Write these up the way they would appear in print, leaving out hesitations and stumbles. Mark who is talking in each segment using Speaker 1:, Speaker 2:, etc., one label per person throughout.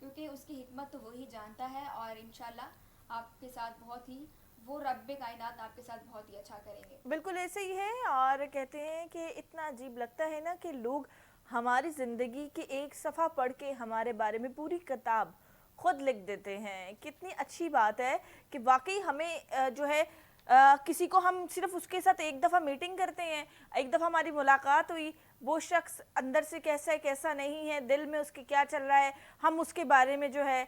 Speaker 1: کیونکہ اس کی حکمت تو وہی جانتا ہے، اور انشاءاللہ آپ کے ساتھ بہت ہی، وہ رب کائنات آپ کے ساتھ بہت ہی اچھا کریں گے۔
Speaker 2: بالکل ایسے ہی ہے، اور کہتے ہیں کہ اتنا عجیب لگتا ہے نا کہ لوگ ہماری زندگی کے ایک صفحہ پڑھ کے ہمارے بارے میں پوری کتاب خود لکھ دیتے ہیں۔ کتنی اچھی بات ہے کہ واقعی ہمیں جو ہے کسی کو ہم صرف اس کے ساتھ ایک دفعہ میٹنگ کرتے ہیں، ایک دفعہ ہماری ملاقات ہوئی، وہ شخص اندر سے کیسا ہے کیسا نہیں ہے، دل میں اس کے کیا چل رہا ہے، ہم اس کے بارے میں جو ہے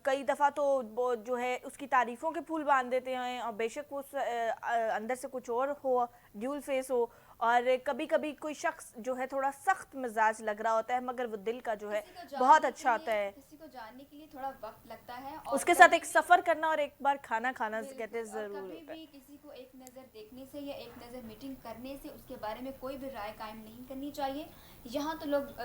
Speaker 2: کئی دفعہ تو وہ جو ہے اس کی تعریفوں کے پھول باندھ دیتے ہیں، اور بے شک وہ اندر سے کچھ اور ہو، ڈیول فیس ہو، اور کبھی کبھی کوئی شخص جو ہے تھوڑا سخت مزاج لگ رہا ہوتا ہے مگر وہ دل کا جو ہے بہت اچھا ہوتا ہے۔
Speaker 1: کسی کو جاننے کے لیے تھوڑا وقت لگتا ہے،
Speaker 2: اس
Speaker 1: اور
Speaker 2: کے ساتھ ایک سفر کرنا اور ایک بار کھانا کھانا کہتے ہیں
Speaker 1: بالکل، اور
Speaker 2: ضرور
Speaker 1: کبھی
Speaker 2: ہوتا ہے۔
Speaker 1: بھی کسی کو ایک نظر دیکھنے سے یا ایک نظر میٹنگ کرنے سے اس کے بارے میں کوئی بھی رائے قائم نہیں کرنی چاہیے۔ یہاں تو لوگ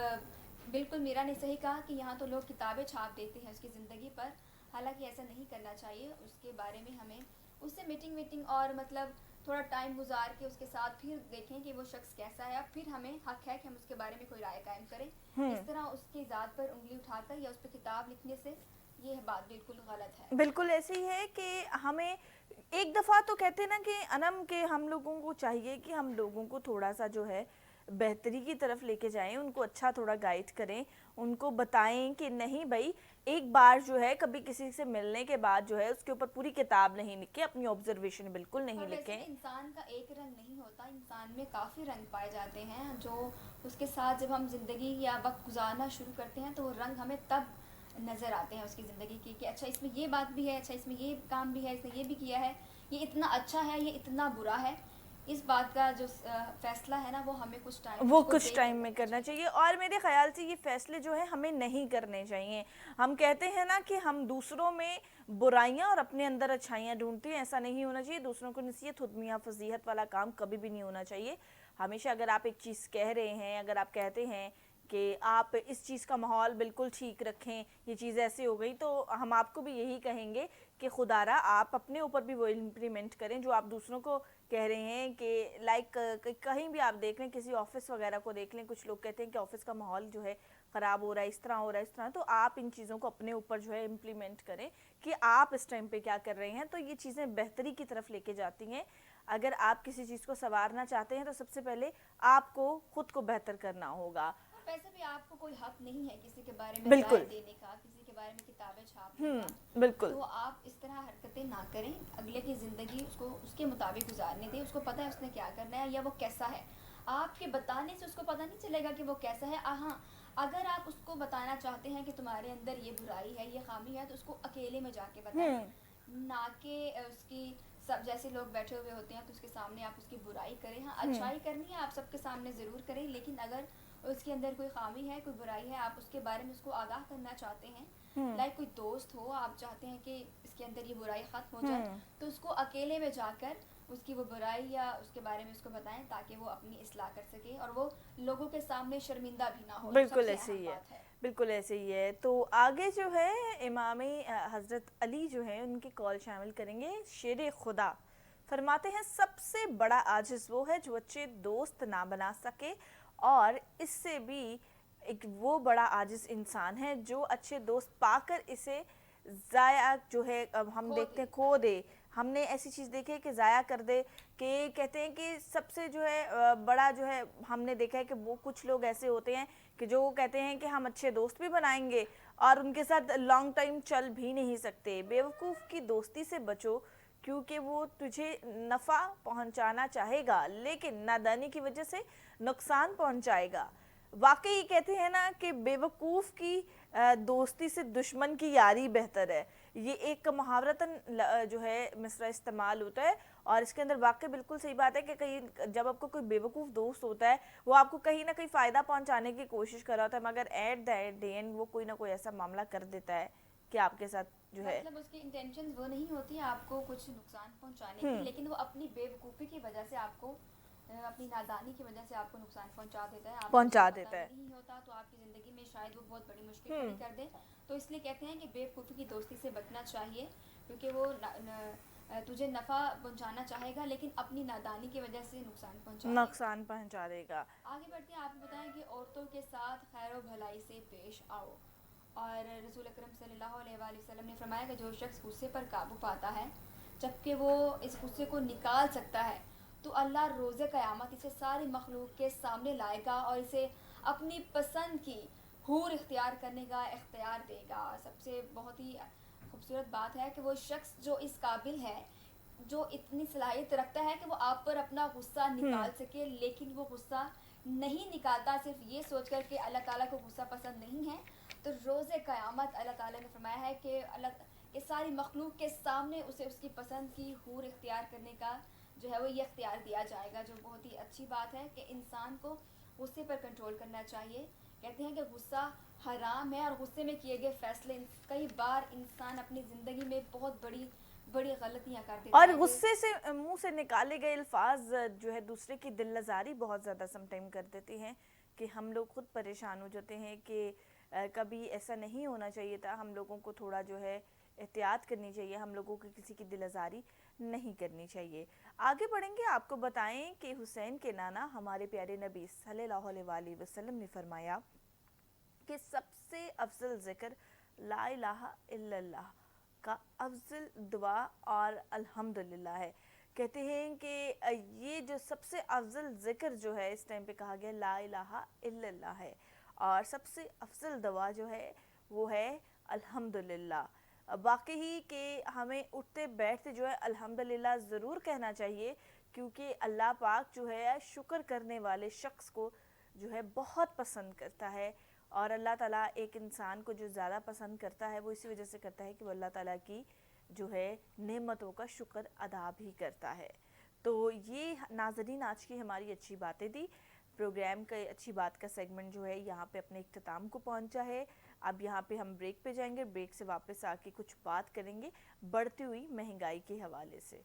Speaker 1: بالکل میرا نے صحیح کہا کہ یہاں تو لوگ کتابیں چھاپ دیتے ہیں اس کی زندگی پر، حالانکہ ایسا نہیں کرنا چاہیے۔ اس کے بارے میں ہمیں اس سے میٹنگ اور مطلب تھوڑا ٹائم گزار کے اس کے ساتھ پھر دیکھیں کہ وہ شخص کیسا ہے، پھر ہمیں حق ہے کہ ہم اس کے بارے میں کوئی رائے قائم کریں۔ اس طرح اس کی ذات پر انگلی اٹھا کر یا اس پہ کتاب لکھنے سے یہ بات بالکل غلط ہے۔
Speaker 2: بالکل ایسے ہی ہے کہ ہمیں ایک دفعہ تو کہتے ہیں نا کہ انم کہ ہم لوگوں کو چاہیے کہ ہم لوگوں کو تھوڑا سا جو ہے بہتری کی طرف لے کے جائیں، ان کو اچھا تھوڑا گائیڈ کریں، ان کو بتائیں کہ نہیں بھائی ایک بار جو ہے کبھی کسی سے ملنے کے بعد جو ہے اس کے اوپر پوری کتاب نہیں لکھیں، اپنی آبزرویشن بالکل نہیں
Speaker 1: اور ویسے
Speaker 2: لکھیں۔
Speaker 1: بھی انسان کا ایک رنگ نہیں ہوتا، انسان میں کافی رنگ پائے جاتے ہیں، جو اس کے ساتھ جب ہم زندگی یا وقت گزارنا شروع کرتے ہیں تو وہ رنگ ہمیں تب نظر آتے ہیں اس کی زندگی کی، کہ اچھا اس میں یہ بات بھی ہے، اچھا اس میں یہ کام بھی ہے، اس نے یہ بھی کیا ہے، یہ اتنا اچھا ہے، یہ اتنا برا ہے۔ اس بات کا جو فیصلہ ہے نا وہ ہمیں کچھ ٹائم
Speaker 2: وہ
Speaker 1: اس کو
Speaker 2: کچھ
Speaker 1: دیکھ کر
Speaker 2: ٹائم میں کرنا چاہیے، اور میرے خیال سے یہ فیصلے جو ہے ہمیں نہیں کرنے چاہیے۔ ہم کہتے ہیں نا کہ ہم دوسروں میں برائیاں اور اپنے اندر اچھائیاں ڈھونڈتے ہیں، ایسا نہیں ہونا چاہیے۔ دوسروں کو نصیحت خودمیاں فضیحت والا کام کبھی بھی نہیں ہونا چاہیے۔ ہمیشہ اگر آپ ایک چیز کہہ رہے ہیں، اگر آپ کہتے ہیں کہ آپ اس چیز کا ماحول بالکل ٹھیک رکھیں، یہ چیز ایسے ہو گئی، تو ہم آپ کو بھی یہی کہیں گے کہ خدا را آپ اپنے اوپر بھی وہ امپلیمنٹ کریں جو آپ دوسروں کو کہہ رہے ہیں۔ کہ لائک کہیں بھی آپ دیکھ لیں، کسی آفس وغیرہ کو دیکھ لیں، کچھ لوگ کہتے ہیں کہ آفس کا ماحول جو ہے خراب ہو رہا ہے، اس طرح ہو رہا ہے، اس طرح، تو آپ ان چیزوں کو اپنے اوپر جو ہے امپلیمنٹ کریں کہ آپ اس ٹائم پہ کیا کر رہے ہیں، تو یہ چیزیں بہتری کی طرف لے کے جاتی ہیں۔ اگر آپ کسی چیز کو سنوارنا چاہتے ہیں تو سب سے پہلے آپ کو خود کو بہتر کرنا ہوگا۔
Speaker 1: ویسے بھی آپ کو کوئی حق نہیں ہے کسی کے بارے میں رائے
Speaker 2: بالکل
Speaker 1: دینے کا، کسی کے بارے میں کتابیں چھاپنے کا،
Speaker 2: بالکل
Speaker 1: تو آپ اس طرح حرکتیں نہ کریں۔ اگلے کی زندگی اس کو اس کے مطابق گزارنے دیں، اس کو پتہ ہے اس نے کیا کرنا ہے یا وہ کیسا ہے۔ آپ کے بتانے سے اس کو پتہ نہیں چلے گا کہ وہ کیسا ہے۔ ہاں، اگر آپ اس کو بتانا چاہتے ہیں کہ تمہارے اندر یہ برائی ہے، یہ خامی ہے، تو اس کو اکیلے میں جا کے بتائیں، نہ کہ اس کی سب جیسے لوگ بیٹھے ہوئے ہوتے ہیں تو اس کے سامنے آپ اس کی برائی کریں۔ ہاں، اچھائی کرنی ہے آپ سب کے سامنے ضرور کریں، لیکن اگر اس کے اندر کوئی خامی ہے، کوئی برائی ہے، آپ اس کے بارے میں اس کو آگاہ کرنا چاہتے ہیں، لائک کوئی دوست ہو، آپ چاہتے ہیں کہ اس کے اندر یہ برائی ختم ہو جائے، تو اس کو اکیلے میں جا کر اس کی وہ برائی یا اس کے بارے میں اس کو بتائیں، تاکہ وہ اپنی اصلاح کر سکے اور وہ لوگوں کے سامنے شرمندہ بھی نہ ہو، جو سب
Speaker 2: بالکل
Speaker 1: سے
Speaker 2: ایسے
Speaker 1: اہم
Speaker 2: ہی ہے،
Speaker 1: بات ہے۔
Speaker 2: بالکل ایسے ہی ہے۔ تو آگے جو ہے امام حضرت علی جو ہیں ان کی کال شامل کریں گے۔ شیر خدا فرماتے ہیں سب سے بڑا عاجز وہ ہے جو اچھے دوست نہ بنا سکے، اور اس سے بھی ایک وہ بڑا عاجز انسان ہے جو اچھے دوست پا کر اسے ضائع جو ہے ہم دیکھتے ہیں کھو دے۔ ہم نے ایسی چیز دیکھی ہے کہ ضائع کر دے، کہ کہتے ہیں کہ سب سے جو ہے بڑا جو ہے ہم نے دیکھا ہے کہ وہ کچھ لوگ ایسے ہوتے ہیں کہ جو کہتے ہیں کہ ہم اچھے دوست بھی بنائیں گے اور ان کے ساتھ لانگ ٹائم چل بھی نہیں سکتے۔ بیوقوف کی دوستی سے بچو، کیونکہ وہ تجھے نفع پہنچانا چاہے گا لیکن نادانی کی وجہ سے نقصان پہنچائے گا۔ واقعی کہتے ہیں نا کہ بیوقوف کی دوستی سے دشمن کی یاری بہتر ہے۔ یہ ایک محاورتاً جو ہے مصرع استعمال ہوتا ہے، اور اس کے اندر واقعی بالکل صحیح بات ہے کہ کہیں جب آپ کو کوئی بیوقوف دوست ہوتا ہے وہ آپ کو کہیں نہ کہیں فائدہ پہنچانے کی کوشش کر رہا ہوتا ہے، مگر ایٹ دا اینڈ وہ کوئی نہ کوئی ایسا معاملہ کر دیتا ہے کہ آپ کے ساتھ جو ہے
Speaker 1: مطلب اس کی انٹینشنز وہ نہیں ہوتی آپ کو کچھ نقصان پہنچانے کی، لیکن وہ اپنی بے وقوفی کی وجہ سے آپ کو، اپنی نادانی کی وجہ سے آپ کو نقصان پہنچا دیتا ہے، آپ کو اس کا
Speaker 2: پہنچا
Speaker 1: پتہ
Speaker 2: دیتا ہے۔
Speaker 1: بھی نہیں ہوتا، تو آپ کی زندگی میں شاید وہ بہت بڑی مشکل کھڑی کر دے۔ تو اس لیے کہتے ہیں کہ بے وقوفی کی دوستی سے بچنا چاہیے، کیونکہ وہ تجھے نفع پہنچانا چاہے گا لیکن اپنی نادانی کی وجہ سے نقصان پہنچا دے گا۔
Speaker 2: نقصان پہنچا دے گا۔
Speaker 1: آگے بڑھتے ہیں، آپ بتائیں کہ عورتوں کے ساتھ خیر و بھلائی سے پیش آؤ، اور رسول اکرم صلی اللہ علیہ وآلہ وسلم نے فرمایا کہ جو شخص غصے پر قابو پاتا ہے جبکہ وہ اس غصے کو نکال سکتا ہے تو اللہ روز قیامت اسے ساری مخلوق کے سامنے لائے گا اور اسے اپنی پسند کی حور اختیار کرنے کا اختیار دے گا. سب سے بہت ہی خوبصورت بات ہے کہ وہ شخص جو اس قابل ہے, جو اتنی صلاحیت رکھتا ہے کہ وہ آپ پر اپنا غصہ نکال سکے, لیکن وہ غصہ نہیں نکالتا صرف یہ سوچ کر کہ اللہ تعالیٰ کو غصہ پسند نہیں ہے, تو روز قیامت اللہ تعالیٰ نے فرمایا ہے کہ کہ ساری مخلوق کے سامنے اسے اس کی پسند کی حور اختیار کرنے کا جو ہے وہ یہ اختیار دیا جائے گا, جو بہت ہی اچھی بات ہے کہ انسان کو غصے پر کنٹرول کرنا چاہیے. کہتے ہیں کہ غصہ حرام ہے اور غصے میں کیے گئے فیصلے کئی بار انسان اپنی زندگی میں بہت بڑی بڑی غلطیاں کر دیتا
Speaker 2: اور
Speaker 1: ہے.
Speaker 2: غصے سے منہ سے نکالے گئے الفاظ جو ہے دوسرے کی دل لزاری بہت زیادہ سم ٹائم کر دیتے ہیں کہ ہم لوگ خود پریشان ہو جاتے ہیں کہ کبھی ایسا نہیں ہونا چاہیے تھا. ہم لوگوں کو تھوڑا جو ہے احتیاط کرنی چاہیے, ہم لوگوں کو کسی کی دل آزاری نہیں کرنی چاہیے. آگے بڑھیں گے, آپ کو بتائیں کہ حسین کے نانا ہمارے پیارے نبی صلی اللہ علیہ وآلہ وسلم نے فرمایا کہ سب سے افضل ذکر لا الہ الا اللہ کا افضل دعا اور الحمدللہ ہے. کہتے ہیں کہ یہ جو سب سے افضل ذکر جو ہے اس ٹائم پہ کہا گیا لا الہ الا اللہ ہے, اور سب سے افضل دعا جو ہے وہ ہے الحمدللہ. واقعی کہ ہمیں اٹھتے بیٹھتے جو ہے الحمدللہ ضرور کہنا چاہیے, کیونکہ اللہ پاک جو ہے شکر کرنے والے شخص کو جو ہے بہت پسند کرتا ہے, اور اللہ تعالیٰ ایک انسان کو جو زیادہ پسند کرتا ہے وہ اسی وجہ سے کرتا ہے کہ وہ اللہ تعالیٰ کی جو ہے نعمتوں کا شکر ادا بھی کرتا ہے. تو یہ ناظرین آج کی ہماری اچھی باتیں تھی. پروگرام کا اچھی بات کا سیگمنٹ جو ہے یہاں پہ اپنے اختتام کو پہنچا ہے. اب یہاں پہ ہم بریک پہ جائیں گے, بریک سے واپس آ کے کچھ بات کریں گے بڑھتی ہوئی مہنگائی کے حوالے سے.